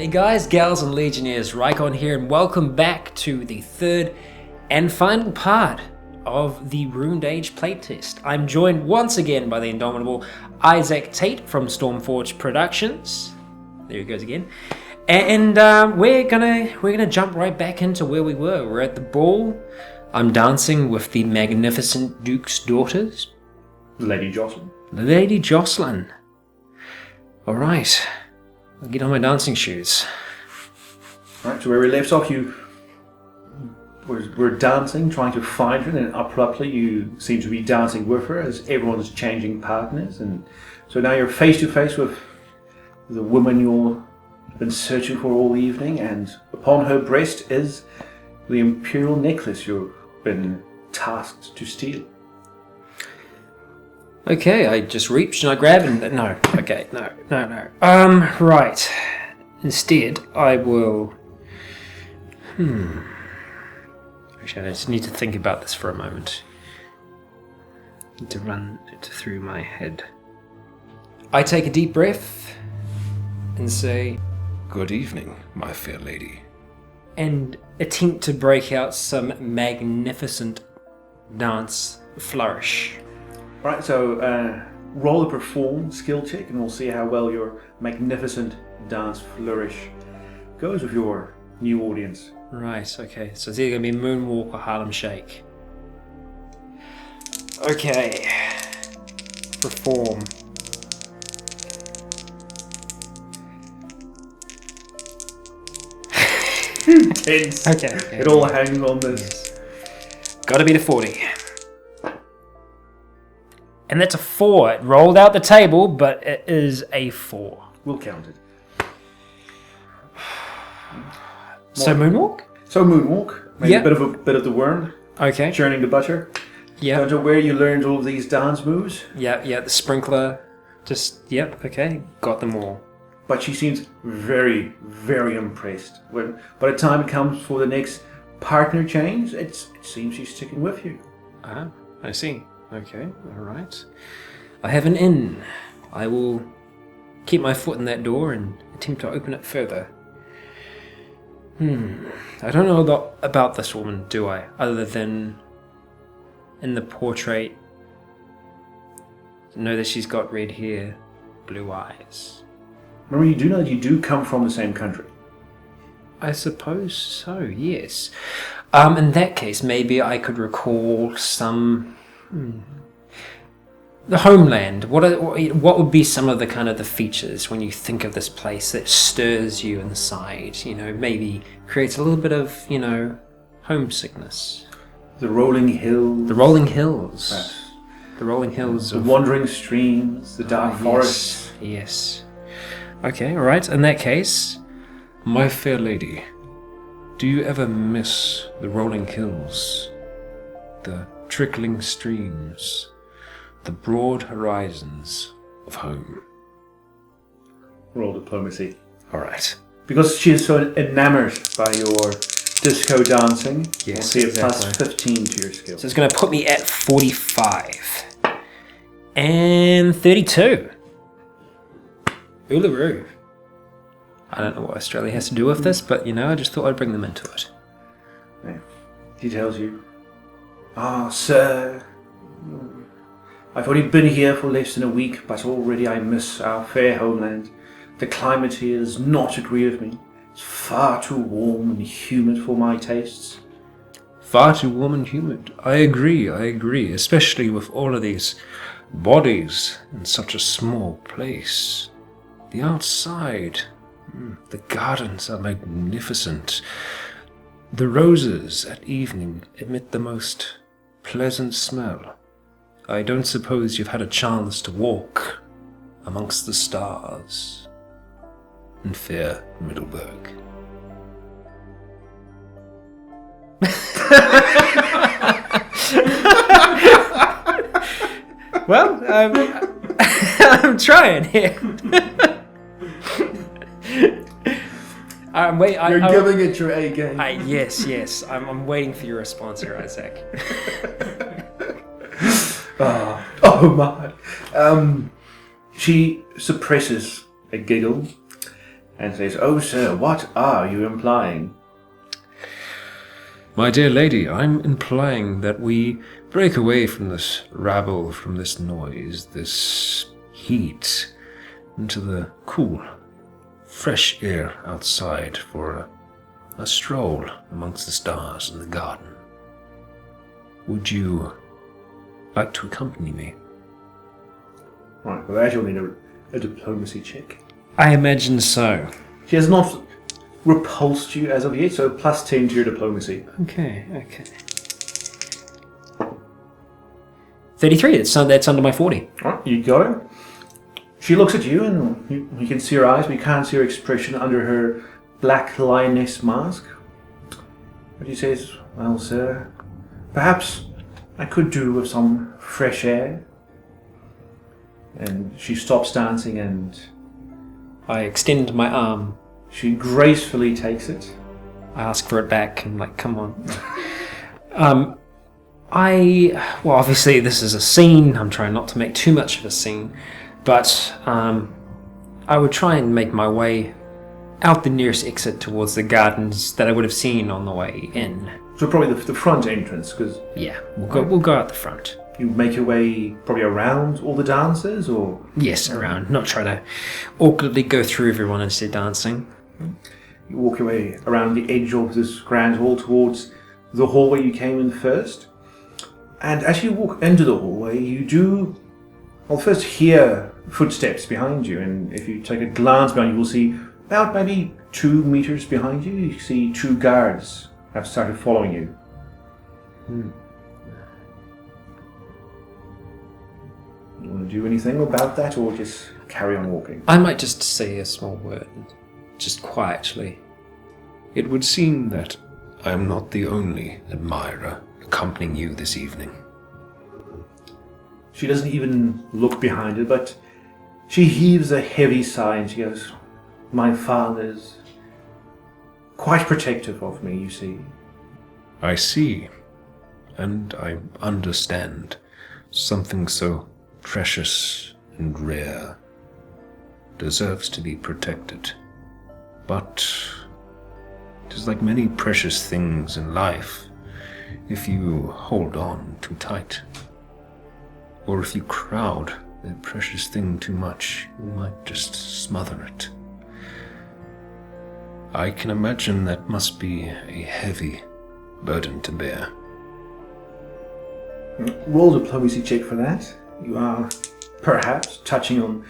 Hey guys, gals and legionnaires, Rycon here, and welcome back to the third and final part of the Ruined Age playtest. I'm joined once again by the indomitable Izak Tait from Stormforge Productions. There he goes again. And we're gonna jump right back into where we were. We're at the ball. I'm dancing with the magnificent Duke's daughters. Lady Jocelyn. Lady Jocelyn. All right. I'll get on my dancing shoes. Right, so where we left off, you were dancing, trying to find her, and then abruptly you seem to be dancing with her as everyone's changing partners, and so now you're face to face with the woman you've been searching for all evening, and upon her breast is the imperial necklace you've been tasked to steal. Okay, I just reach and I grab and no. Okay, no. Right. Instead, I will. Actually, I just need to think about this for a moment. Need to run it through my head. I take a deep breath and say, "Good evening, my fair lady." And attempt to break out some magnificent dance flourish. Right, so roll a perform skill check, and we'll see how well your magnificent dance flourish goes with your new audience. Right, okay. So it's either going to be Moonwalk or Harlem Shake. Okay. Perform. Intense. Okay. It all hangs on this. Gotta be the 40. And that's a 4. It rolled out the table, but it is a 4. We'll count it. So Moonwalk? So Moonwalk, maybe Yep. a bit of the worm, Okay. churning the butter. Yeah. Don't know where you learned all of these dance moves, Yeah, the sprinkler. Just, yep, okay. Got them all. but she seems very, very impressed. When by the time it comes for the next partner change, it seems she's sticking with you. Ah, I see. Okay, alright. I have an in. I will keep my foot in that door and attempt to open it further. I don't know a lot about this woman, do I? Other than in the portrait, know that she's got red hair, blue eyes. Remember, you do know that you do come from the same country. I suppose so, yes. In that case, maybe I could recall some... The homeland. What would be some of the kind of the features when you think of this place that stirs you inside? You know, maybe creates a little bit of, homesickness. The rolling hills. The rolling hills. Right. The rolling hills. The wandering streams, the dark forests. Yes. Okay, all right. In that case, My fair lady, do you ever miss the rolling hills, the trickling streams, the broad horizons of home? Roll diplomacy. All right. Because she is so enamored by your disco dancing, Yes, we'll see a plus exactly. 15 to your skill. so it's going to put me at 45 and 32. Uluru. I don't know what Australia has to do with this, but I just thought I'd bring them into it. Yeah. He tells you, sir, I've only been here for less than a week, but already I miss our fair homeland. The climate here does not agree with me. It's far too warm and humid for my tastes. Far too warm and humid. I agree, especially with all of these bodies in such a small place. The outside, the gardens are magnificent. The roses at evening emit the most pleasant smell. I don't suppose you've had a chance to walk amongst the stars in fair Middleburg. Well, I'm trying here. You're giving it your A game. Yes. I'm waiting for your response here, Isaac. Oh my. She suppresses a giggle and says, "Oh, sir, what are you implying?" My dear lady, I'm implying that we break away from this rabble, from this noise, this heat, into the cool, fresh air outside for a stroll amongst the stars in the garden. Would you like to accompany me? Right, well, that you'll need a diplomacy check. I imagine so. She has not repulsed you as of yet, so +10 to your diplomacy. Okay. 33, that's under my 40. Alright, you got her. She looks at you, and you can see her eyes, but you can't see her expression under her black lioness mask. But she says, "Well, sir, perhaps I could do with some fresh air." And she stops dancing, and I extend my arm. she gracefully takes it. I ask for it back. I'm like, come on. Well, obviously this is a scene. I'm trying not to make too much of a scene. But I would try and make my way out the nearest exit towards the gardens that I would have seen on the way in. So probably the front entrance, because Yeah, we'll go out the front. you make your way probably around all the dancers, or... Yes, around. Not try to awkwardly go through everyone as they're dancing. You walk your way around the edge of this grand hall towards the hallway you came in first. And as you walk into the hallway, you do, well, first hear footsteps behind you. And if you take a glance behind you, you'll see about maybe 2 meters behind you, you see 2 guards have started following you. You want to do anything about that, or just carry on walking? I might just say a small word, just quietly. It would seem that I am not the only admirer accompanying you this evening. She doesn't even look behind her, but she heaves a heavy sigh and she goes, "My father's quite protective of me, you see." I see, and I understand. Something so precious and rare deserves to be protected. But it is like many precious things in life. If you hold on too tight, or if you crowd that precious thing too much, you might just smother it. I can imagine that must be a heavy burden to bear. Roll diplomacy check for that. You are perhaps touching on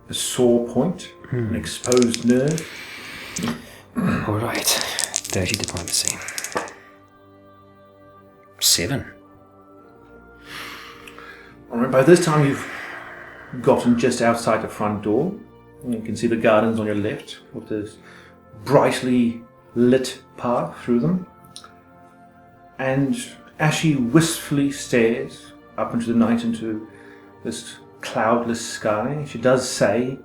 a sore point, an exposed nerve. Alright, dirty diplomacy. 7. Alright, by this time you've gotten just outside the front door. You can see the gardens on your left with this brightly lit path through them. And as she wistfully stares up into the night, into this cloudless sky, she does say,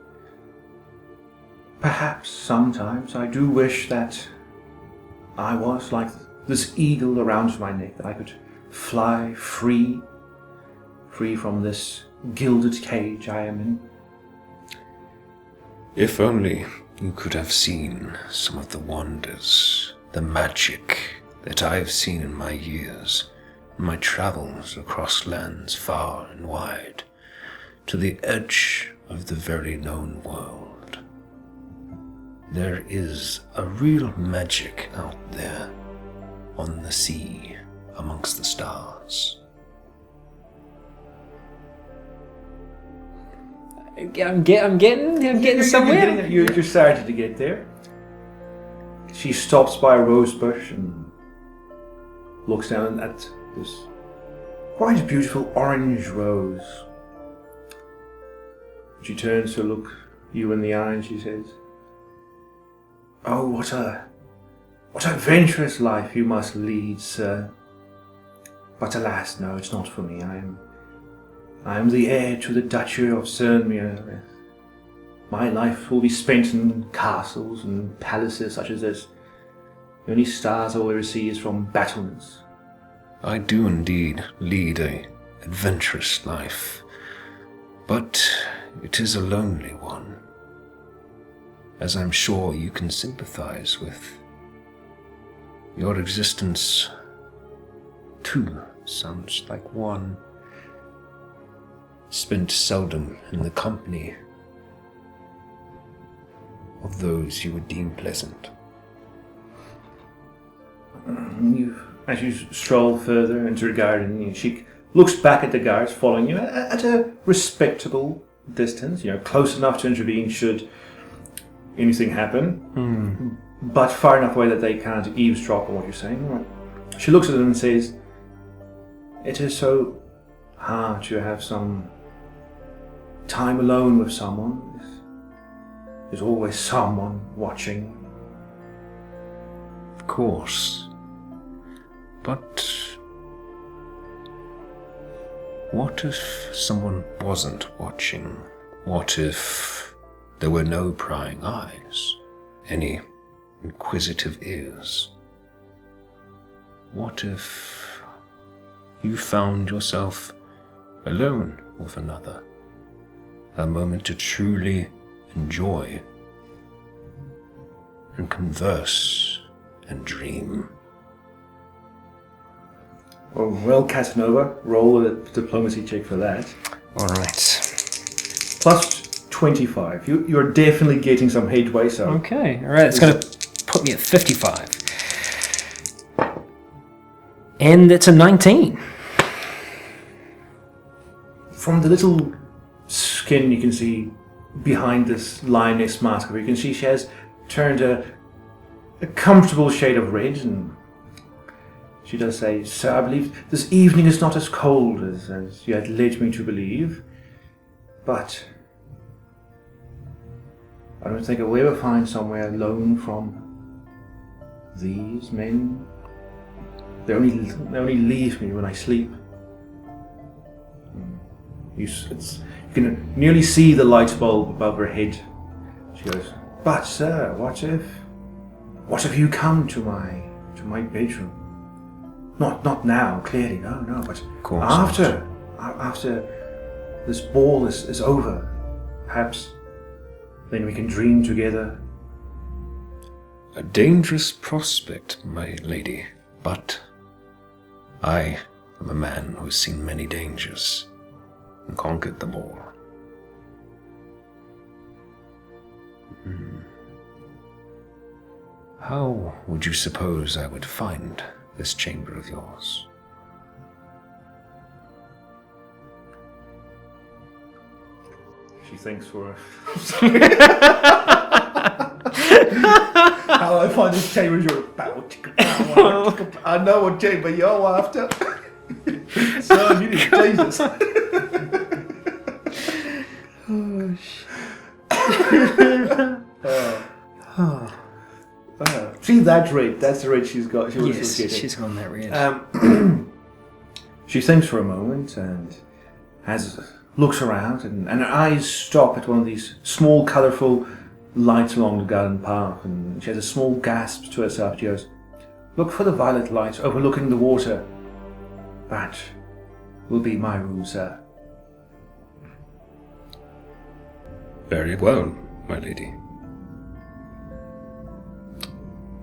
"Perhaps sometimes I do wish that I was like this eagle around my neck, that I could fly free from this gilded cage I am in." If only you could have seen some of the wonders, the magic that I have seen in my years, in my travels across lands far and wide, to the edge of the very known world. There is a real magic out there, on the sea, amongst the stars. I'm getting somewhere. You're starting to get there. She stops by a rose bush and looks down at this quite beautiful orange rose. She turns to look you in the eye and she says, "Oh, what a adventurous life you must lead, sir. But alas, no, it's not for me. I am the heir to the Duchy of Cernmere. My life will be spent in castles and palaces such as this. The only stars I will ever see is from battlements." I do indeed lead a adventurous life, but it is a lonely one. as I'm sure you can sympathize with. Your existence, too, sounds like one spent seldom in the company of those you would deem pleasant. As you stroll further into the garden, she looks back at the guards following you at a respectable distance, close enough to intervene should anything happen, but far enough away that they can't eavesdrop on what you're saying. She looks at them and says, "It is so hard to have some time alone with someone. There's always someone watching." Of course. But what if someone wasn't watching? What if there were no prying eyes? Any inquisitive ears? What if you found yourself alone with another? A moment to truly enjoy and converse and dream. Well, Casanova, roll a diplomacy check for that. Alright. Plus 25. You're definitely getting some headway, so... Okay, alright, it's going to put me at 55. And it's a 19. From the little skin you can see behind this lioness mask, you can see she has turned a comfortable shade of red, and she does say, "Sir, I believe this evening is not as cold as you had led me to believe, but I don't think I will ever find somewhere alone from these men. They only leave me when I sleep." You can nearly see the light bulb above her head. She goes, "But sir, what if you come to my bedroom? Not now, clearly, no, but after this ball is over, perhaps then we can dream together." A dangerous prospect, my lady, but I am a man who has seen many dangers and conquered them all. How would you suppose I would find this chamber of yours? She thinks for how I find this chamber you're about. I know what chamber you're after. Son, you need Jesus. Oh, shit. See that red? That's the red she's got. Yes, she's got that red. She thinks for a moment and looks around, and her eyes stop at one of these small, colourful lights along the garden path, and she has a small gasp to herself. She goes, "Look for the violet light overlooking the water. That will be my room, sir." Very well, my lady.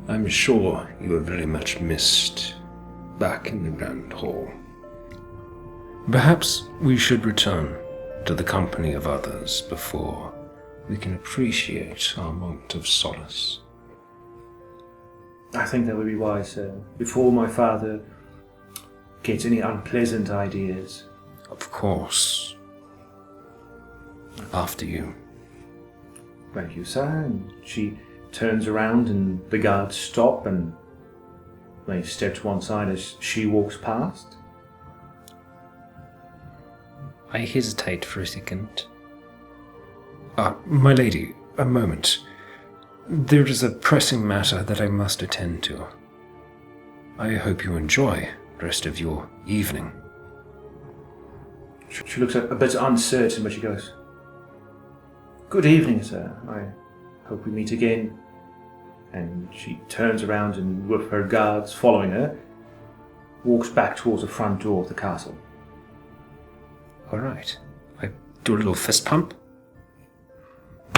I'm sure you are very much missed back in the Grand Hall. Perhaps we should return to the company of others before we can appreciate our moment of solace. I think that would be wise, sir, before my father gets any unpleasant ideas. Of course. After you. Thank you, sir. And she turns around and the guards stop and they step to one side as she walks past. I hesitate for a second. My lady, a moment. There is a pressing matter that I must attend to. I hope you enjoy the rest of your evening. She looks a bit uncertain, but she goes, "Good evening, sir. I hope we meet again." And she turns around and, with her guards following her, walks back towards the front door of the castle. All right. I do a little fist pump.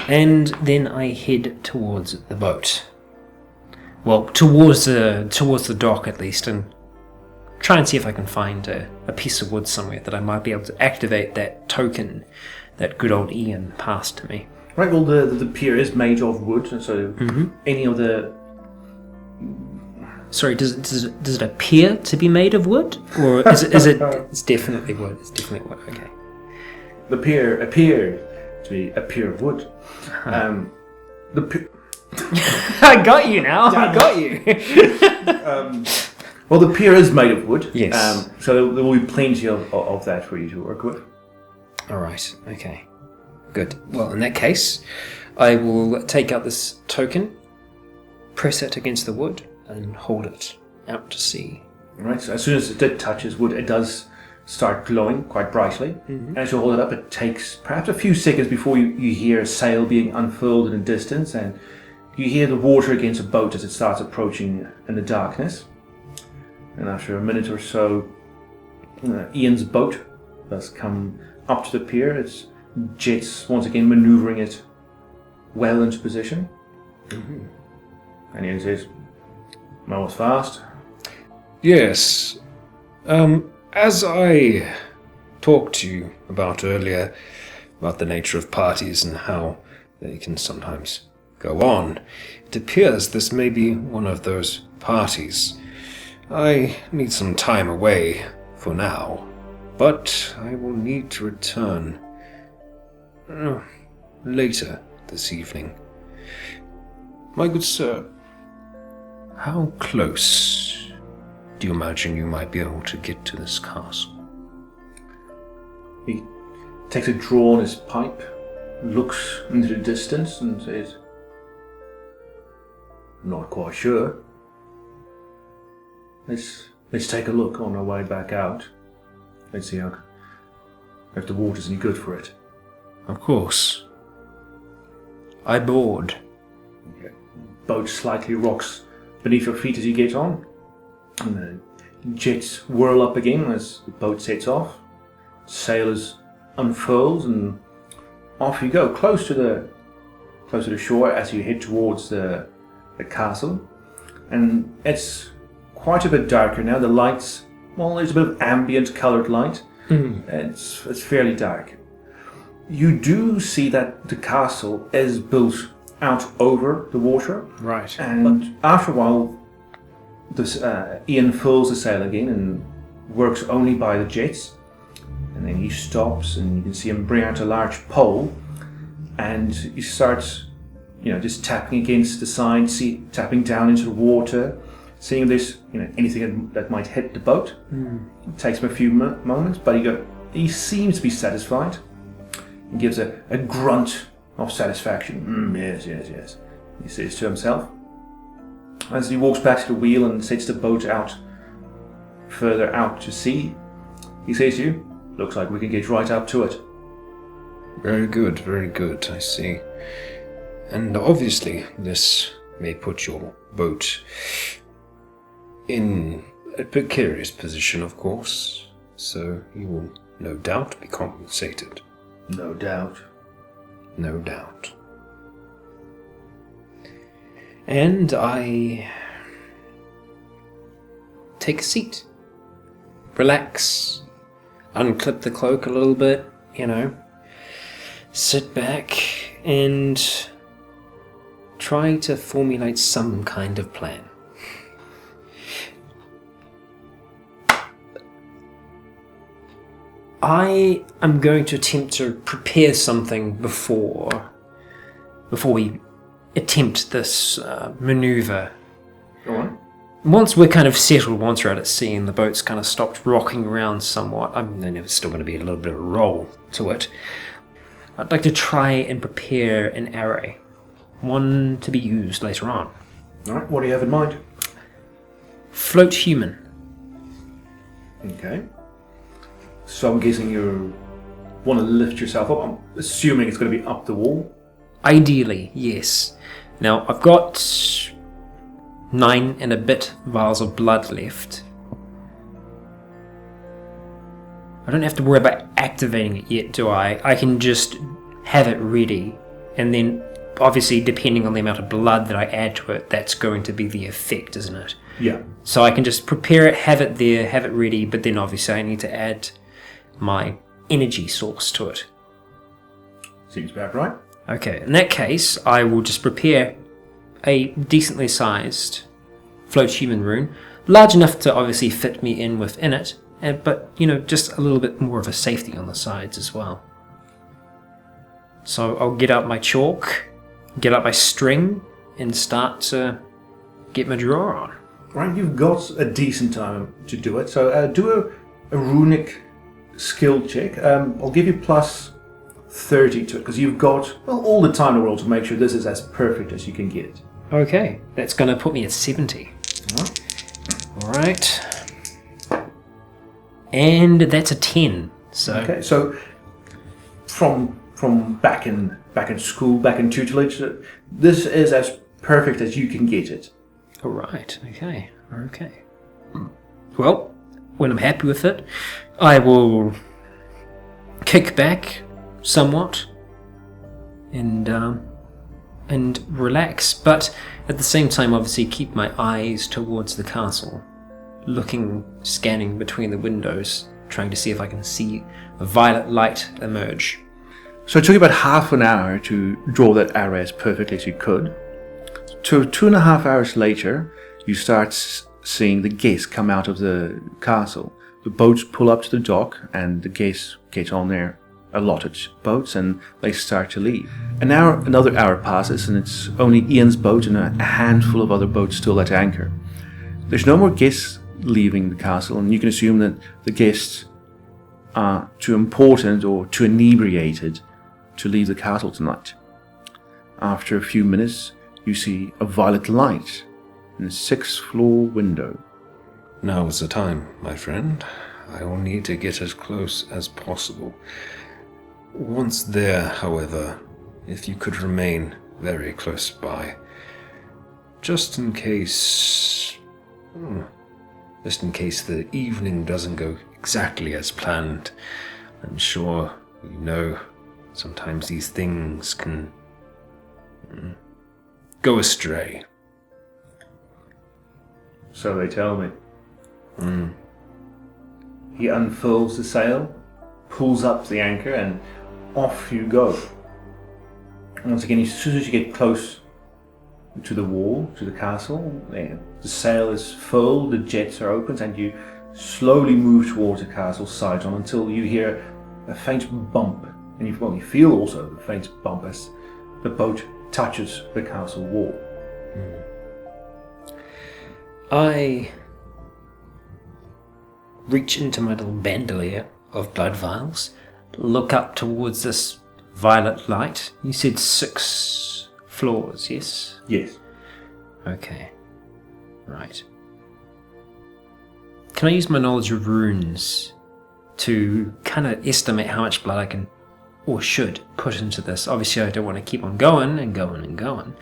And then I head towards the boat. Well, towards the dock at least, and try and see if I can find a piece of wood somewhere that I might be able to activate that token that good old Ian passed to me. Right, well, the pier is made of wood, and so any of the... Sorry, does it appear to be made of wood? Or is it it's definitely wood, it's definitely wood, okay. The pier appeared to be a pier of wood. The pier... I got you now, I got you. Well, the pier is made of wood. Yes. So there will be plenty of that for you to work with. Alright, okay. Good. Well, in that case, I will take out this token, press it against the wood, and hold it out to sea. Right, so as soon as it touches wood, it does start glowing quite brightly. And as you hold it up, it takes perhaps a few seconds before you hear a sail being unfurled in the distance, and you hear the water against a boat as it starts approaching in the darkness. And after a minute or so, Ian's boat does come up to the pier. Its jets once again maneuvering it well into position. And Ian says, "That was fast." Yes. As I talked to you about earlier, about the nature of parties and how they can sometimes go on, it appears this may be one of those parties. I need some time away for now, but I will need to return later this evening. My good sir, how close do you imagine you might be able to get to this castle? He takes a draw on his pipe, looks into the distance and says, "Not quite sure. Let's take a look on our way back out. Let's see if the water's any good for it." Of course. I board. Okay. Boat slightly rocks beneath your feet as you get on, and the jets whirl up again as the boat sets off. Sailors unfurls and off you go, close to the shore as you head towards the castle. And it's quite a bit darker now. The lights, well, there's a bit of ambient coloured light. It's fairly dark. You do see that the castle is built out over the water. Right. And after a while, Ian furls the sail again and works only by the jets. And then he stops, and you can see him bring out a large pole, and he starts, just tapping against the side, tapping down into the water, seeing if there's, anything that might hit the boat. It takes him a few moments, but he seems to be satisfied. He gives a grunt of satisfaction. Yes, he says to himself. As he walks back to the wheel and sets the boat further out to sea, he says to you, "Looks like we can get right up to it." Very good, I see. And obviously, this may put your boat in a precarious position, of course, so you will no doubt be compensated. No doubt. No doubt. And I take a seat, relax, unclip the cloak a little bit, sit back and try to formulate some kind of plan. I am going to attempt to prepare something before we attempt this maneuver. Go on. Once we're kind of settled, once we're out at sea and the boat's kind of stopped rocking around somewhat, there's still going to be a little bit of a roll to it. I'd like to try and prepare an arrow, one to be used later on. Alright, what do you have in mind? Float human. Okay. So I'm guessing you want to lift yourself up. I'm assuming it's going to be up the wall. Ideally, yes. Now, I've got 9 and a bit vials of blood left. I don't have to worry about activating it yet, do I? I can just have it ready And then, obviously, depending on the amount of blood that I add to it, that's going to be the effect, isn't it? Yeah. So I can just prepare it, have it there, have it ready, but then obviously I need to add my energy source to it. Seems about right. Okay, in that case, I will just prepare a decently sized float human rune, large enough to obviously fit me in within it, but, just a little bit more of a safety on the sides as well. So I'll get out my chalk, get out my string, and start to get my draw on. Right, you've got a decent time to do it, so do a runic skill check. I'll give you plus 30 to it, because you've got all the time in the world to make sure this is as perfect as you can get it. Okay, that's going to put me at 70. Alright. And that's a 10. So Okay, so from back in school, back in tutelage, this is as perfect as you can get it. Alright, okay. Well, when I'm happy with it, I will kick back somewhat and relax, but at the same time obviously keep my eyes towards the castle, scanning between the windows, trying to see if I can see a violet light emerge. So it took you about half an hour to draw that arrow as perfectly as you could. 2.5 hours later, you start seeing the guests come out of the castle. The boats pull up to the dock, and the guests get on their allotted boats, and they start to leave. Another hour passes, and it's only Ian's boat and a handful of other boats still at anchor. There's no more guests leaving the castle, and you can assume that the guests are too important or too inebriated to leave the castle tonight. After a few minutes, you see a violet light in a 6th floor window. Now is the time, my friend. I will need to get as close as possible. Once there, however, if you could remain very close by, just in case the evening doesn't go exactly as planned. I'm sure you know sometimes these things can go astray. So they tell me. He unfurls the sail, pulls up the anchor, and off you go. Once again, as soon as you get close to the wall, to the castle, the sail is full, the jets are opened, and you slowly move towards the castle sides on until you hear a faint bump, and you feel also the faint bump as the boat touches the castle wall. I reach into my little bandolier of blood vials, look up towards this violet light. You said 6 floors, yes? Yes. Okay. Right. Can I use my knowledge of runes to kind of estimate how much blood I can or should put into this? Obviously, I don't want to keep on going and going and going.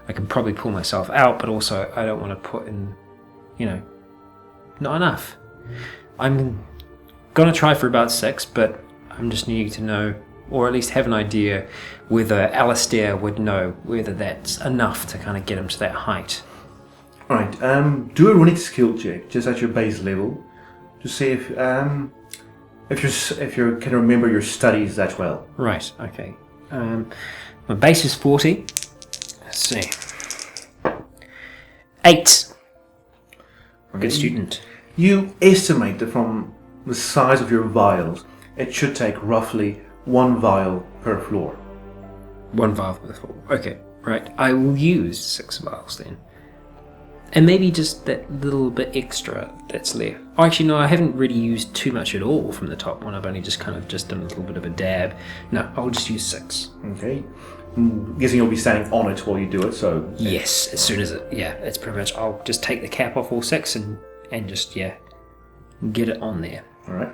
I can probably pull myself out, but also I don't want to put in, not enough. I'm going to try for about 6, but I'm just needing to know, or at least have an idea, whether Alistair would know whether that's enough to kind of get him to that height. Alright, do a runic skill check, just at your base level, to see if you can remember your studies that well. Right, okay. My base is 40. Let's see. 8. Good student. You estimate that from the size of your vials, it should take roughly 1 vial per floor. 1 vial per floor. Okay, right. I will use 6 vials then. And maybe just that little bit extra that's left. Oh, actually, no, I haven't really used too much at all from the top one. I've only just done a little bit of a dab. No, I'll just use 6. Okay. I'm guessing you'll be standing on it while you do it, so... Yes, as soon as it's pretty much, I'll just take the cap off all 6 and just, get it on there. Alright.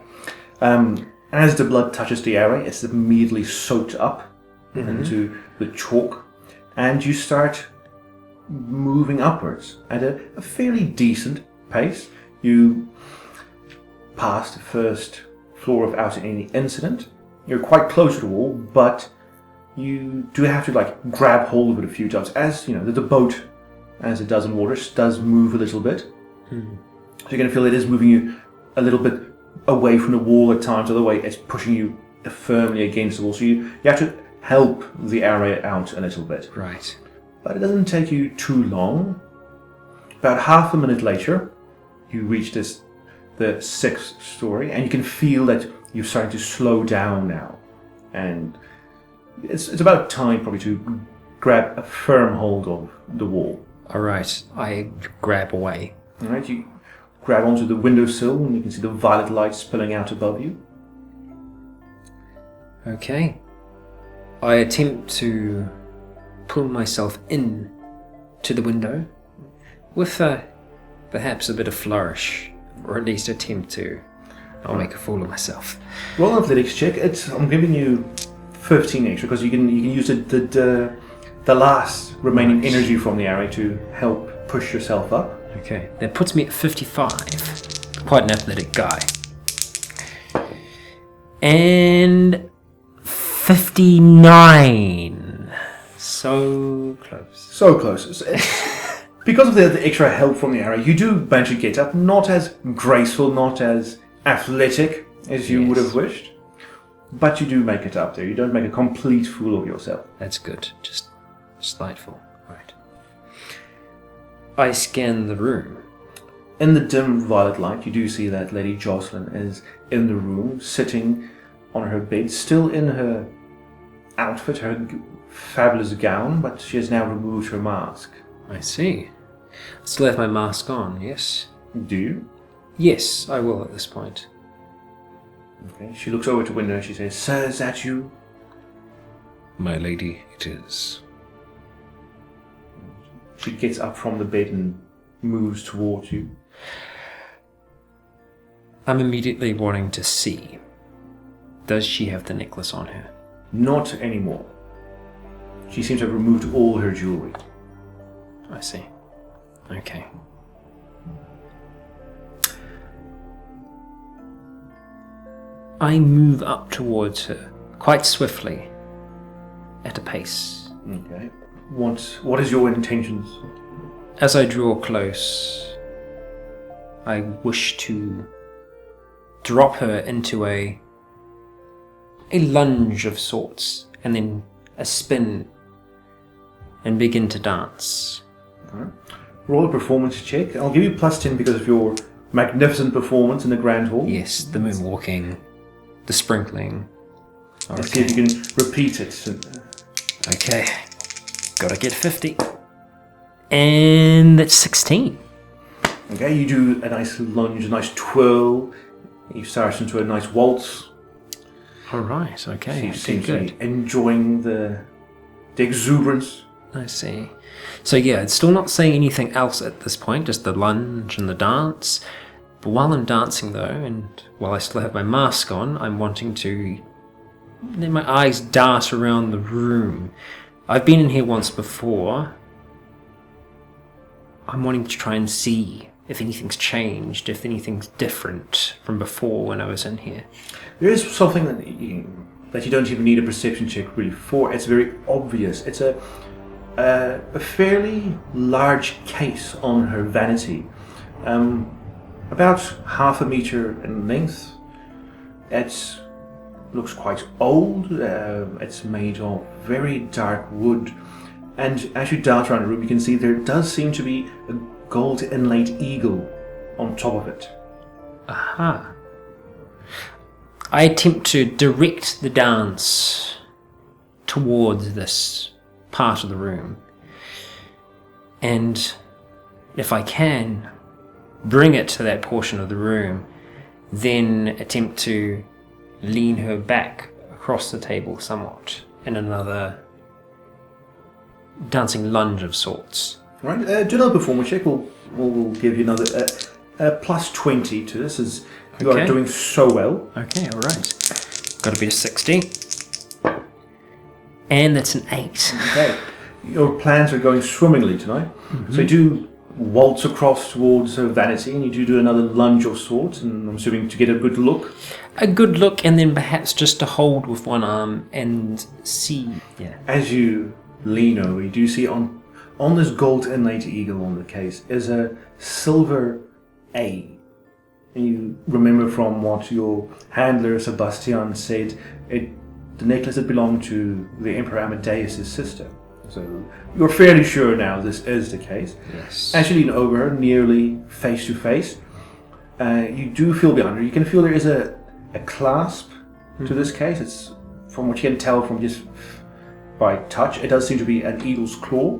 As the blood touches the area, it's immediately soaked up into the chalk, and you start moving upwards at a fairly decent pace. You pass the first floor without any incident. You're quite close to the wall, but you do have to like grab hold of it a few times. As you know, the boat, as it does in water, does move a little bit. So you're going to feel it is moving you a little bit away from the wall at times. Otherwise, it's pushing you firmly against the wall. So you have to help the area out a little bit. Right. But it doesn't take you too long. About half a minute later, you reach the 6th story, and you can feel that you're starting to slow down now. And it's about time probably to grab a firm hold of the wall. All right. I grab away. All right, you grab onto the windowsill, and you can see the violet light spilling out above you. Okay. I attempt to pull myself in to the window with perhaps a bit of flourish, or at least attempt to. I'll make a fool of myself. Roll an athletics check. I'm giving you 15 extra because you can use the last remaining energy from the array to help push yourself up. Okay, that puts me at 55. Quite an athletic guy. And 59. So close. So close. Because of the extra help from the arrow, you do manage to get up. Not as graceful, not as athletic as you would have wished, but you do make it up there. You don't make a complete fool of yourself. That's good. Just delightful. Right. I scan the room. In the dim violet light, you do see that Lady Jocelyn is in the room, sitting on her bed, still in her outfit, her fabulous gown, but she has now removed her mask. I see. I still have my mask on, yes? Do you? Yes, I will at this point. Okay. She looks over to the window and she says, "Sir, is that you?" My lady, it is. She gets up from the bed and moves towards you. I'm immediately wanting to see. Does she have the necklace on her? Not anymore. She seems to have removed all her jewelry. I see. Okay. I move up towards her, quite swiftly, at a pace. Okay. What is your intentions? As I draw close, I wish to drop her into a lunge of sorts, and then a spin, and begin to dance. Right. Roll a performance check. I'll give you +10 because of your magnificent performance in the Grand Hall. Yes, the moonwalking, the sprinkling. Let's see if you can repeat it. Okay. Gotta get 50. And that's 16. Okay, you do a nice lunge, a nice twirl. You start into a nice waltz. Alright, okay. You seem to be enjoying the exuberance. I see. So yeah, it's still not saying anything else at this point, just the lunge and the dance. But while I'm dancing though, and while I still have my mask on, I'm wanting to let my eyes dart around the room. I've been in here once before. I'm wanting to try and see if anything's changed, if anything's different from before when I was in here. There is something that you don't even need a perception check really for. It's very obvious. It's a fairly large case on her vanity, about half a meter in length. It looks quite old. It's made of very dark wood, and as you dart around the room, you can see there does seem to be a gold inlaid eagle on top of it. Aha. I attempt to direct the dance towards this part of the room, and if I can bring it to that portion of the room, then attempt to lean her back across the table somewhat in another dancing lunge of sorts. Right, do another performance check. We'll give you another +20 to this, as you are doing so well. Okay, alright. Got to be a 60. And that's an 8. Okay. Your plans are going swimmingly tonight. Mm-hmm. So do waltz across towards her vanity, and you do another lunge of sorts, and I'm assuming to get a good look. A good look, and then perhaps just to hold with one arm and see. Yeah. As you lean over, you do see on this gold inlaid eagle on the case is a silver A. And you remember from what your handler Sebastian said, the necklace had belonged to the Emperor Amadeus' sister. So you're fairly sure now this is the case. Yes. As you lean over her, nearly face to face, you do feel behind her. You can feel there is a clasp to this case. It's, from what you can tell from just by touch, it does seem to be an eagle's claw.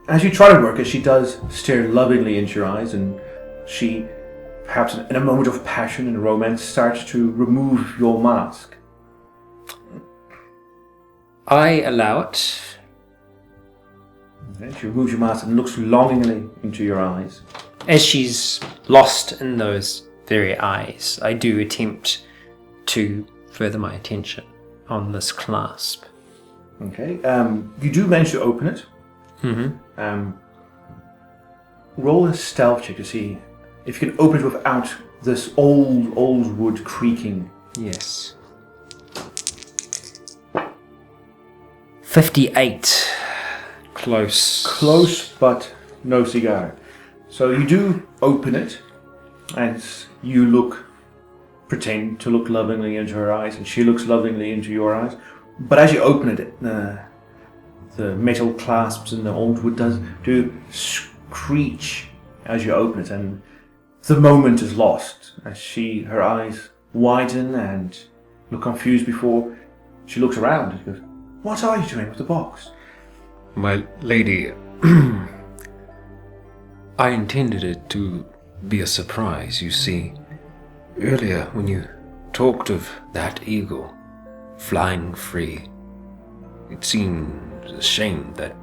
As you try to work it, she does stare lovingly into your eyes, and she, perhaps in a moment of passion and romance, starts to remove your mask. I allow it. Okay, she removes your mask and looks longingly into your eyes. As she's lost in those very eyes, I do attempt to further my attention on this clasp. Okay, you do manage to open it. Mm-hmm. Roll a stealth check to see if you can open it without this old wood creaking. Yes. 58. Close. Close, but no cigar. So you do open it, and you pretend to look lovingly into her eyes, and she looks lovingly into your eyes. But as you open it, the metal clasps in the old wood do screech as you open it, and the moment is lost as her eyes widen and look confused before she looks around and goes, "What are you doing with the box?" My lady, I intended it to be a surprise. You see, earlier when you talked of that eagle flying free, it seemed a shame that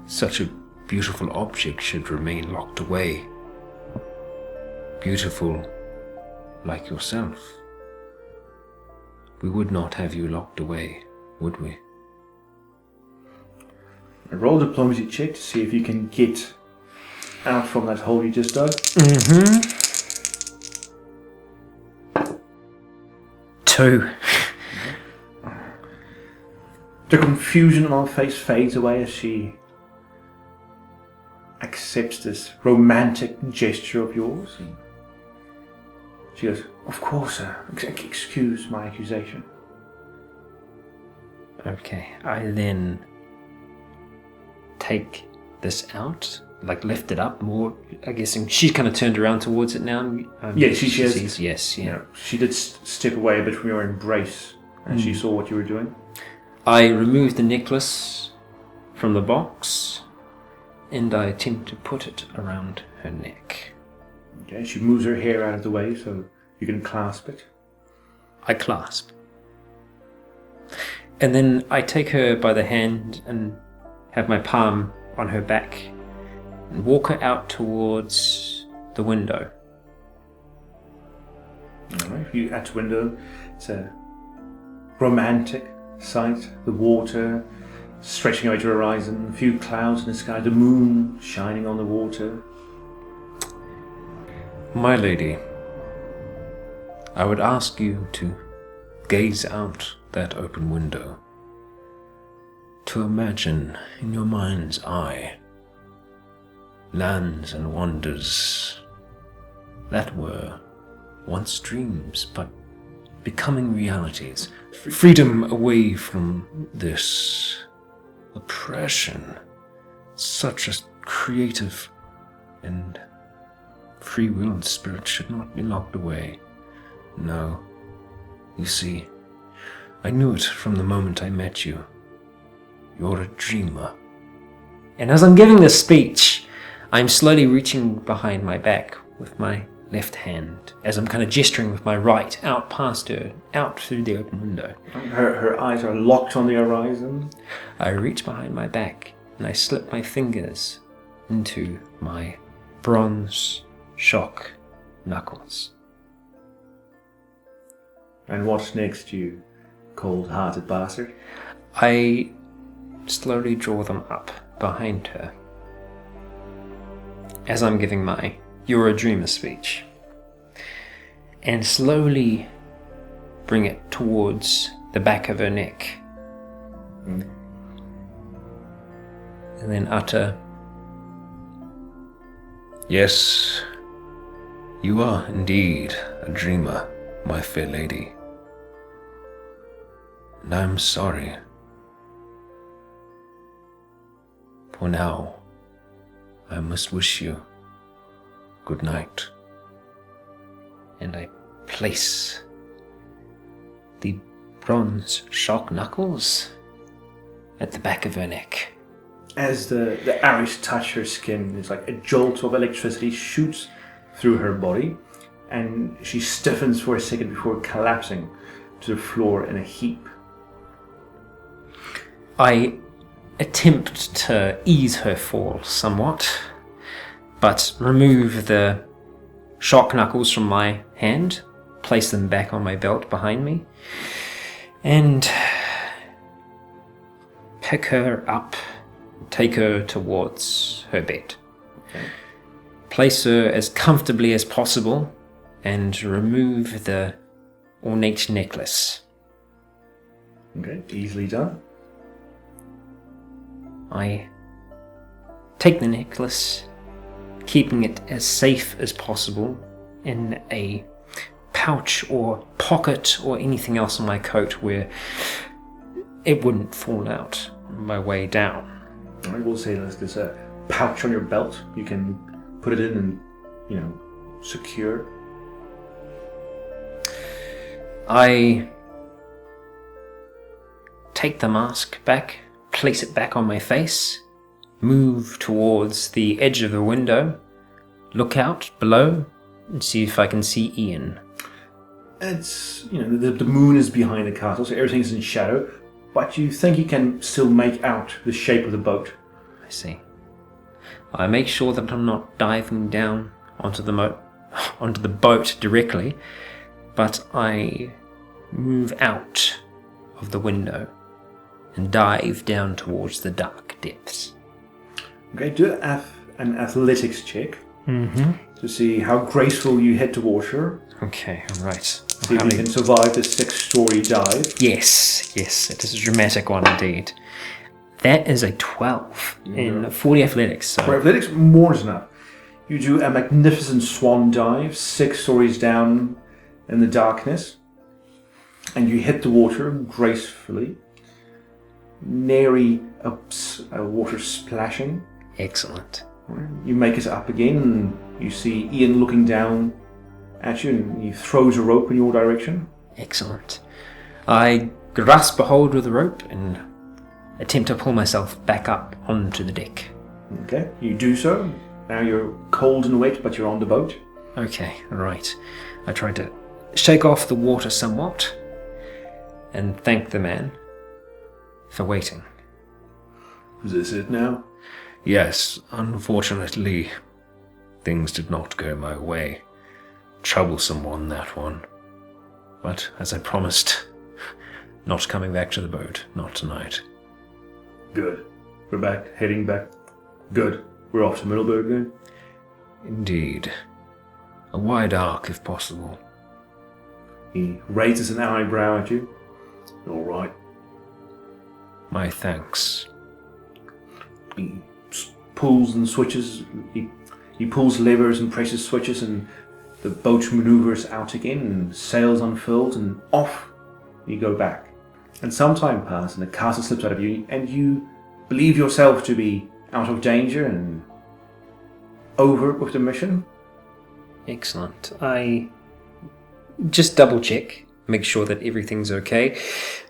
such a beautiful object should remain locked away. Beautiful like yourself. We would not have you locked away, would we? Roll a diplomacy check to see if you can get out from that hole you just dug. Mm-hmm. 2. The confusion on her face fades away as she accepts this romantic gesture of yours. And she goes, "Of course, sir. Excuse my accusation." Okay, I then take this out, like lift it up more. I guess she's kind of turned around towards it now. Yeah, she is. Sees, yes, yeah. You know, she did step away a bit from your embrace and she saw what you were doing. I remove the necklace from the box and I attempt to put it around her neck. Okay, she moves her hair out of the way so you can clasp it. I clasp. And then I take her by the hand and have my palm on her back and walk her out towards the window. Alright, you at the window, it's a romantic sight. The water stretching away to the horizon, a few clouds in the sky, the moon shining on the water. My lady, I would ask you to gaze out that open window, to imagine in your mind's eye lands and wonders that were once dreams but becoming realities, freedom away from this oppression. Such a creative and free-willed spirit should not be locked away. No, you see, I knew it from the moment I met you. You're a dreamer. And as I'm giving this speech, I'm slowly reaching behind my back with my left hand, as I'm kind of gesturing with my right out past her, out through the open window. Her eyes are locked on the horizon. I reach behind my back and I slip my fingers into my bronze shock knuckles. And what's next, you cold-hearted bastard? I slowly draw them up behind her as I'm giving my "You're a Dreamer" speech, and slowly bring it towards the back of her neck. And then utter, Yes, you are indeed a dreamer, my fair lady. And I'm sorry. For now, I must wish you good night. and I place the bronze shark knuckles at the back of her neck. As the arrows touch her skin, it's like a jolt of electricity shoots through her body, and she stiffens for a second before collapsing to the floor in a heap. I attempt to ease her fall somewhat, but remove the shark knuckles from my hand, place them back on my belt behind me, and pick her up, take her towards her bed. Okay. Place her as comfortably as possible and remove the ornate necklace. Okay, easily done. I take the necklace, keeping it as safe as possible in a pouch or pocket or anything else on my coat where it wouldn't fall out on my way down. I will say there's a pouch on your belt. You can put it in and, secure. I take the mask back, place it back on my face, move towards the edge of the window, look out below, and see if I can see Ian. It's, the moon is behind the castle, so everything's in shadow, but you think you can still make out the shape of the boat. I see. I make sure that I'm not diving down onto the boat directly, but I move out of the window and dive down towards the dark depths. Okay, do an athletics check Mm-hmm. to see how graceful you head towards her. Okay, alright. See if you can survive the 6-story dive. Yes, it is a dramatic one indeed. That is a 12 in 40 athletics. So. For athletics, more than enough. You do a magnificent swan dive, 6 stories down in the darkness, and you hit the water gracefully, nary a water splashing. Excellent. You make it up again, and you see Ian looking down at you, and he throws a rope in your direction. Excellent. I grasp a hold of the rope and attempt to pull myself back up onto the deck. Okay, you do so. Now you're cold and wet, but you're on the boat. Okay, right. I try to shake off the water somewhat and thank the man for waiting. Is this it now? Yes, unfortunately, things did not go my way. Troublesome one, that one. But as I promised, not coming back to the boat, not tonight. Good. We're back, heading back. Good. We're off to Middleburg then? Indeed. A wide arc, if possible. He raises an eyebrow at you. All right. My thanks. He pulls and switches. He pulls levers and presses switches, and the boat maneuvers out again, and sails unfurled, and off you go back. And some time passes, and the castle slips out of you, and you believe yourself to be out of danger and over with the mission. Excellent. I just double check, make sure that everything's okay.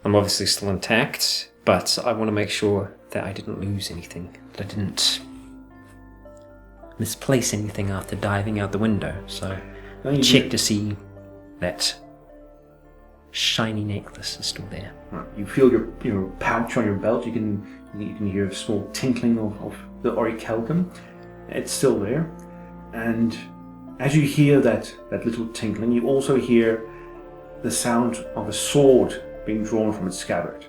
I'm obviously still intact, but I want to make sure that I didn't lose anything, that I didn't misplace anything after diving out the window. So I check to see that shiny necklace is still there. Right. You feel your pouch on your belt. You can hear a small tinkling of the orichalcum. It's still there, and as you hear that little tinkling, you also hear the sound of a sword being drawn from its scabbard.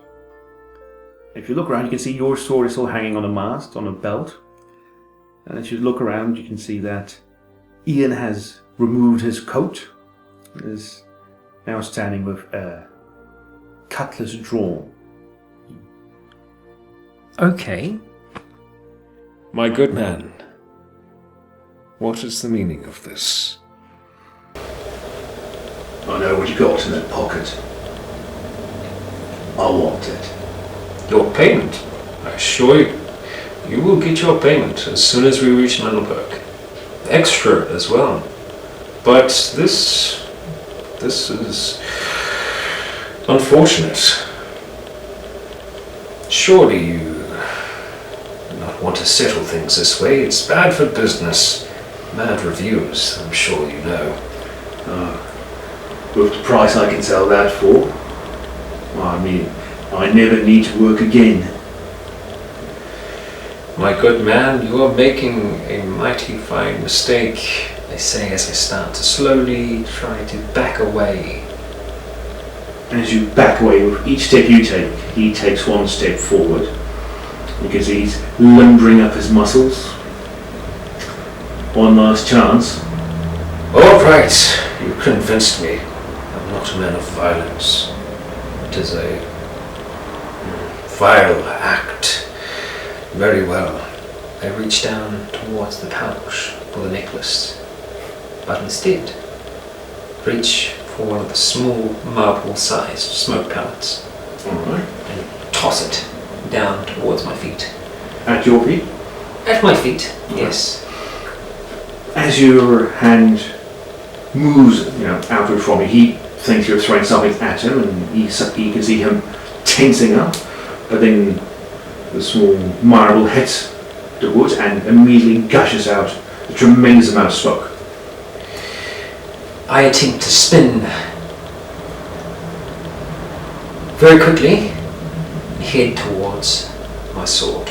If you look around, you can see your sword is still hanging on a mast, on a belt. And as you look around, you can see that Ian has removed his coat and is now standing with a cutlass drawn. Okay. My good man, what is the meaning of this? I know what you got in that pocket. I want it. Your payment? I assure you, you will get your payment as soon as we reach Middleburg. Extra as well. But this is unfortunate. Surely you do not want to settle things this way. It's bad for business. Mad reviews, I'm sure you know. With the price I can sell that for, well, I mean, I never need to work again. My good man, you are making a mighty fine mistake, they say as I start to slowly try to back away. As you back away with each step you take, he takes one step forward. You can see he's lumbering up his muscles. One last chance. All right, you convinced me. I'm not a man of violence. It is a vile act. Very well. I reach down towards the pouch for the necklace, but instead reach for one of the small marble-sized smoke pellets Alright. and toss it down towards my feet. At your feet. At my feet, yes. As your hand moves, outward from you, he thinks you're throwing something at him, and he can see him tensing up. But then the small marble hits the wood and immediately gushes out a tremendous amount of smoke. I attempt to spin very quickly and head towards my sword.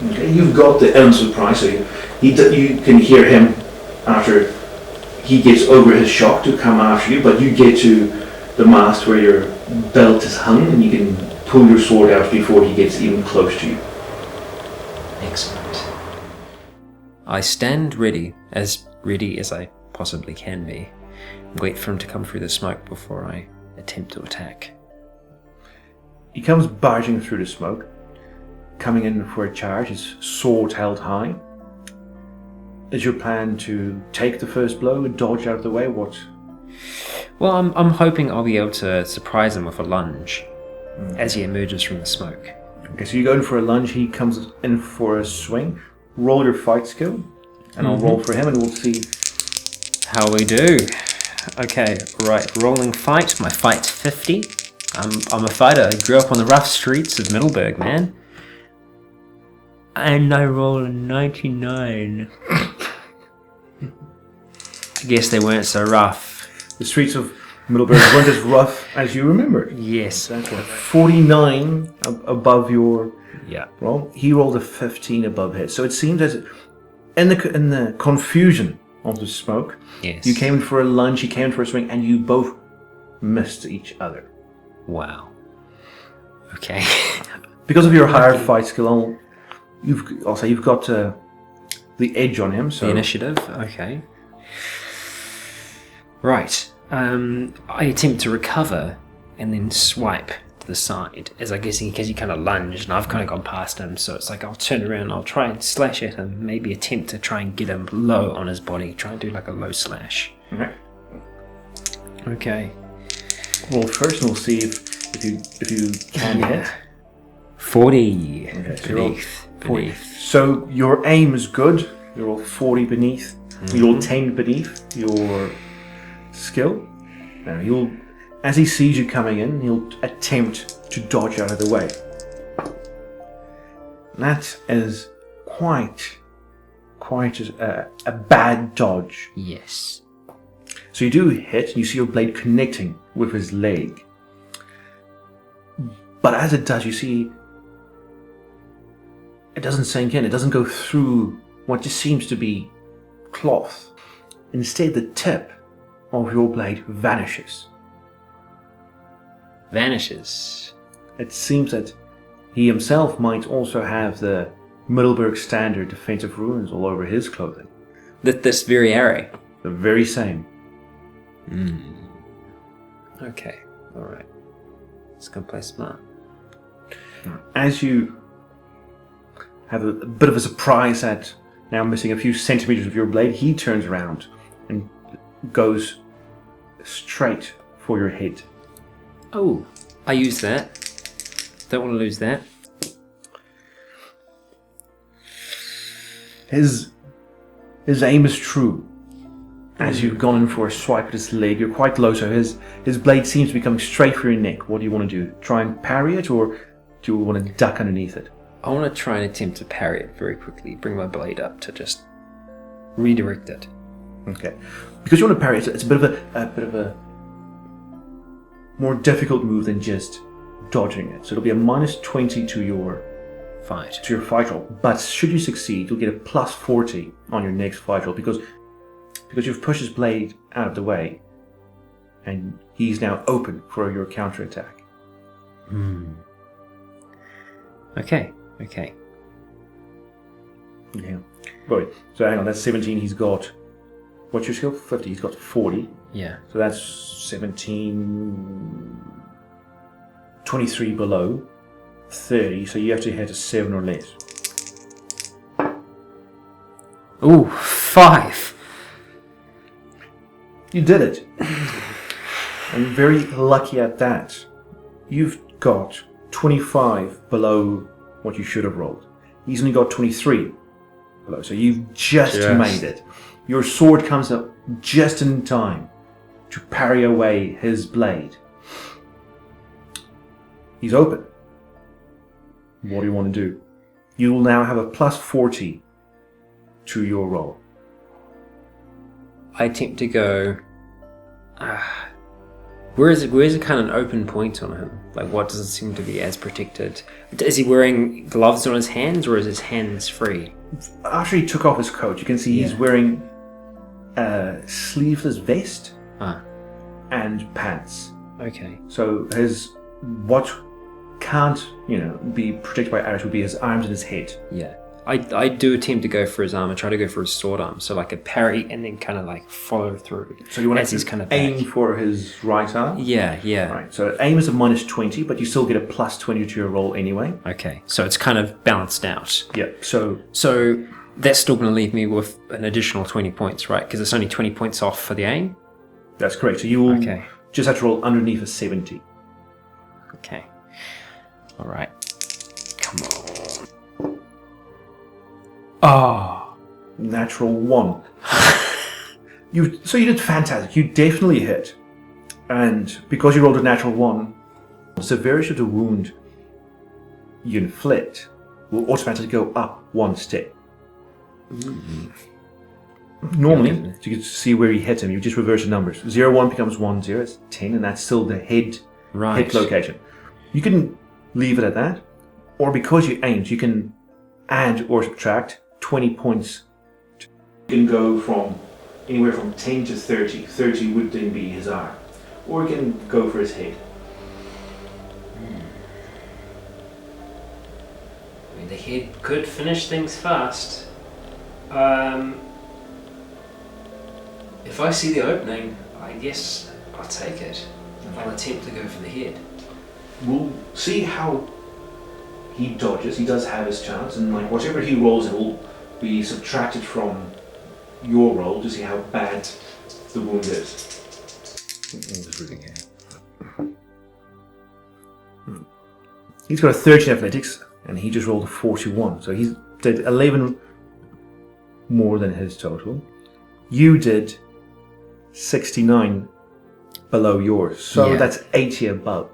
Okay, you've got the ounce of price, so you can hear him after he gets over his shock to come after you, but you get to the mast where your belt is hung and you can pull your sword out before he gets even close to you. Excellent. I stand ready as I possibly can be. Wait for him to come through the smoke before I attempt to attack. He comes barging through the smoke, coming in for a charge, his sword held high. Is your plan to take the first blow and dodge out of the way? What? Well, I'm hoping I'll be able to surprise him with a lunge as he emerges from the smoke. Okay, so you go in for a lunge, he comes in for a swing. Roll your fight skill, and I'll roll for him, and we'll see how we do. Okay, right, rolling fight. My fight's 50. I'm a fighter. I grew up on the rough streets of Middleburg, man. And I roll a 99. I guess they weren't so rough. The streets of Middleburg weren't as rough as you remembered. Yes. Exactly. 49 above your Yeah. roll. He rolled a 15 above his. So it seems as in the confusion of the smoke, Yes. you came in for a lunge, he came in for a swing, and you both missed each other. Wow. Okay. Because of your higher fight skill, I'll say you've got the edge on him. So The initiative. Okay. Right. I attempt to recover and then swipe to the side as I guess because he kind of lunged and I've kind of gone past him, so it's like I'll turn around, I'll try and slash at him, maybe attempt to try and get him low on his body, try and do like a low slash. Okay. Okay. Well, first we'll see if you can hit. 40. Okay, so you roll Beneath. So your aim is good. You roll 40 beneath. You roll 10 beneath your skill. Now he'll, as he sees you coming in, he'll attempt to dodge out of the way. That is quite a bad dodge. Yes. So you do hit, and you see your blade connecting with his leg. But as it does, you see it doesn't sink in. It doesn't go through what just seems to be cloth. Instead, the tip of your blade vanishes. Vanishes. It seems that he himself might also have the Middleburg standard defensive runes all over his clothing. This very array. The very same. Okay, alright. It's gonna play smart. As you have a bit of a surprise at now missing a few centimeters of your blade, he turns around and goes straight for your head. Oh, I use that. Don't want to lose that. His aim is true. As you've gone in for a swipe at his leg, you're quite low, so his blade seems to be coming straight for your neck. What do you want to do? Try and parry it, or do you want to duck underneath it? I want to try and attempt to parry it very quickly. Bring my blade up to just redirect it. Okay. Because you want to parry it, it's a bit of a more difficult move than just dodging it. So it'll be a -20 to your fight roll. But should you succeed, you'll get a +40 on your next fight roll because you've pushed his blade out of the way, and he's now open for your counterattack. Okay. Yeah. Right. So hang on, that's 17. He's got... What's your skill? 50. He's got 40. Yeah. So that's 17... 23 below. 30. So you have to hit a 7 or less. Ooh, 5. You did it. I'm very lucky at that. You've got 25 below what you should have rolled. He's only got 23 below, so you've just made it. Your sword comes up just in time to parry away his blade. He's open. What do you want to do? You will now have a +40 to your roll. I attempt to go... Where's it kind of an open point on him? Like, what doesn't seem to be as protected? Is he wearing gloves on his hands, or is his hands free? After he took off his coat, you can see he's wearing a sleeveless vest and pants. Okay. So what can't, be protected by arrows would be his arms and his head. Yeah. I do attempt to go for his arm. I try to go for his sword arm. So like a parry and then kind of like follow through. So you want to kind of aim for his right arm? Yeah. Right. So aim is a -20, but you still get a +20 to your roll anyway. Okay. So it's kind of balanced out. Yeah. So that's still going to leave me with an additional 20 points, right? Because it's only 20 points off for the aim. That's correct. So you will just have to roll underneath a 70. Okay. All right. Come on. Natural 1. So you did fantastic. You definitely hit. And because you rolled a natural 1, the severity of the wound you inflict will automatically go up 1 step. Normally, you can see where you hit him, you just reverse the numbers. 0, 1 becomes 1, 0, it's 10, and that's still the hit location. You can leave it at that, or because you aimed, you can add or subtract 20 points. You can go from anywhere from 10 to 30. 30 would then be his arm. Or you can go for his head. I mean, the head could finish things fast. If I see the opening, I guess I'll take it. I'll attempt to go for the head. We'll see how he dodges. He does have his chance, and whatever he rolls, it will be subtracted from your roll to see how bad the wound is. He's got a 30 athletics, and he just rolled a 41, so he did 11 more than his total. You did 69 below yours, so that's 80 above.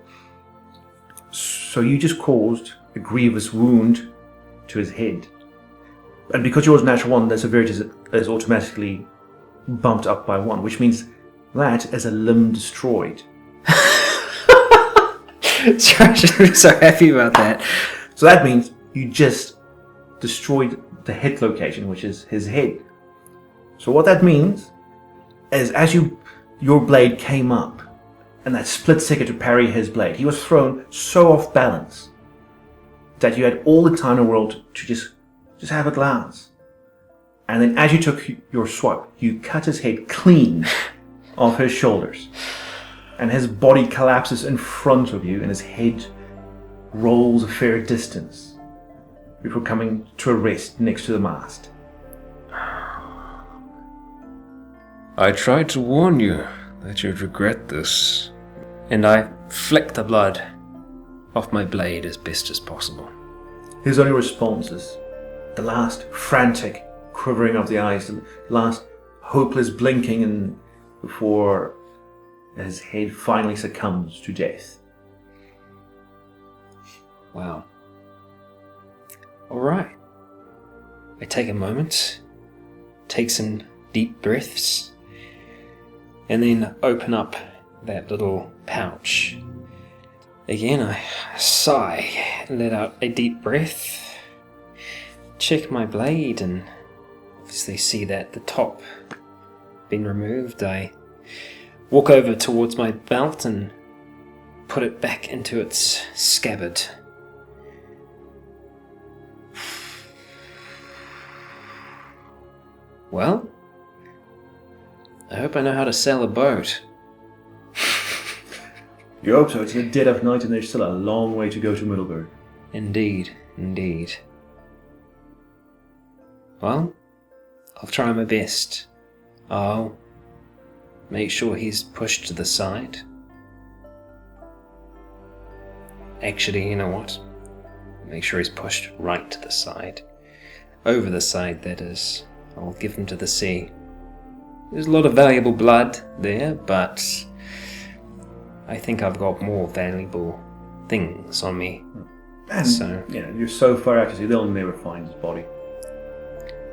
So you just caused a grievous wound to his head. And because yours is natural 1, the severity is automatically bumped up by 1, which means that is a limb destroyed. Sorry, I should be so happy about that. So that means you just destroyed the head location, which is his head. So what that means is as your blade came up, and that split second to parry his blade, he was thrown so off balance that you had all the time in the world to just just have a glance. And then as you took your swipe, you cut his head clean off his shoulders. And his body collapses in front of you and his head rolls a fair distance before coming to a rest next to the mast. I tried to warn you that you'd regret this. And I flick the blood off my blade as best as possible. His only response is the last frantic quivering of the eyes, the last hopeless blinking, and before his head finally succumbs to death. Wow. Alright. I take a moment, take some deep breaths, and then open up that little pouch. Again, I sigh and let out a deep breath, check my blade, and obviously see that the top been removed. I walk over towards my belt and put it back into its scabbard. Well, I hope I know how to sail a boat. You hope so. It's the dead of night and there's still a long way to go to Middleburg. Indeed, indeed. Well, I'll try my best. I'll make sure he's pushed to the side. Actually, you know what? Make sure he's pushed right to the side. Over the side, that is. I'll give him to the sea. There's a lot of valuable blood there, but I think I've got more valuable things on me. And, so, you're so far out to sea, they'll never find his body.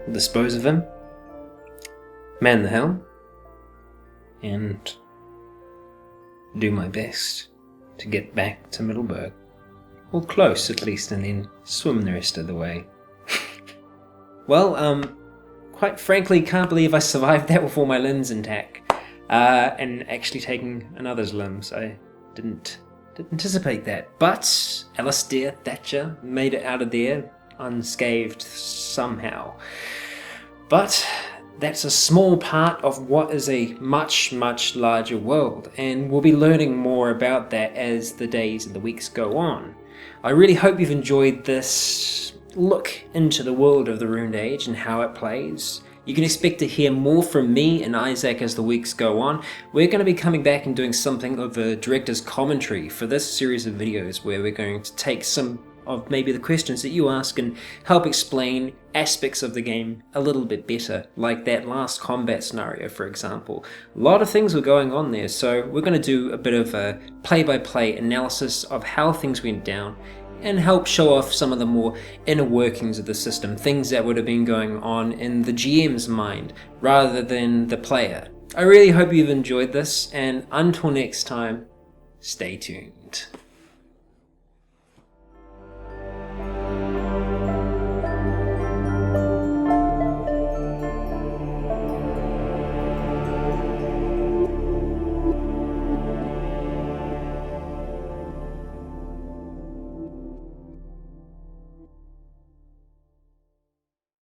I'll dispose of him, man the helm, and do my best to get back to Middleburg. Or close, at least, and then swim the rest of the way. Well, quite frankly, can't believe I survived that with all my limbs intact. And actually taking another's limbs. I didn't anticipate that. But Alistair Thatcher made it out of there unscathed somehow. But that's a small part of what is a much, much larger world, and we'll be learning more about that as the days and the weeks go on. I really hope you've enjoyed this look into the world of the Ruined Age and how it plays. You can expect to hear more from me and Izak as the weeks go on. We're going to be coming back and doing something of a director's commentary for this series of videos, where we're going to take some of maybe the questions that you ask and help explain aspects of the game a little bit better, like that last combat scenario, for example. A lot of things were going on there, so we're going to do a bit of a play-by-play analysis of how things went down and help show off some of the more inner workings of the system, things that would have been going on in the GM's mind rather than the player. I really hope you've enjoyed this, and until next time, stay tuned.